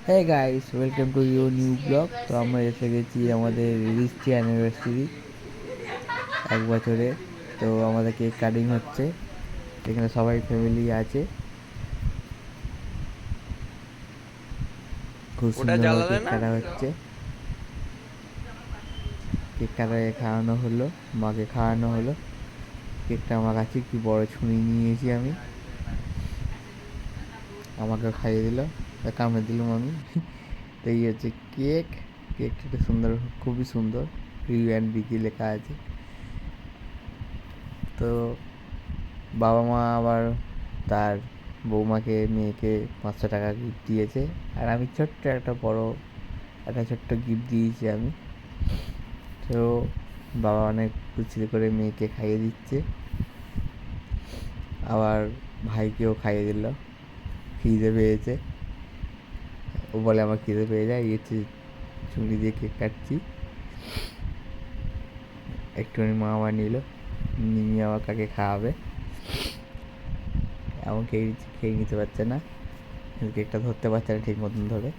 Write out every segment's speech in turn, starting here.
Hey guys, welcome to your new blog. তো আমরা এসে গেছি আমাদের রিচি অ্যানিভার্সারি 1 বছরে। তো আমাদের কেক কাটিং হচ্ছে, এখানে সবাই ফ্যামিলি আছে। খুব ওটা সুন্দরভাবে জ্বালালে কেক না। কাটা হচ্ছে। কেক কাটায় খাওয়ানো হলো, মাকে খাওয়ানো হলো। কেকটা আমার কাছে কি বড় ছুরি নিয়েছি আমি, আমাকে খাইয়ে দিল, কামড়ে দিলাম আমি। তো এই হচ্ছে কেক। কেকটা সুন্দর, খুবই সুন্দর, ইউ অ্যান্ড বিকি লেখা আছে। তো বাবা মা আবার তার বৌমাকে মেয়েকে 500 টাকা গিফট দিয়েছে, আর আমি একটা ছোট্ট গিফট দিয়েছি আমি। তো বাবা অনেক খুশি করে মেয়েকে খাইয়ে দিচ্ছে, আবার ভাইকেও খাইয়ে দিল। খিদে পেয়েছে, ও বলে আমার খিদে পেয়ে যায়, এই হচ্ছে ছুরি দিয়ে কেক কাটছি। একটুখানি মা আবার নিল, নিয়ে আবার কাকে খাওয়াবে, এমন খেয়ে নিতে পারছে না, কেকটা ধরতে পারছে না ঠিক মতন ধরে।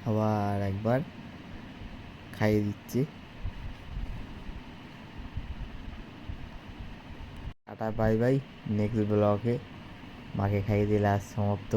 আবার একবার খাইয়ে দিচ্ছি। টাটা বাই বাই, নেক্সট ব্লগে মাকে খাইয়ে দিলে আজ সমাপ্ত।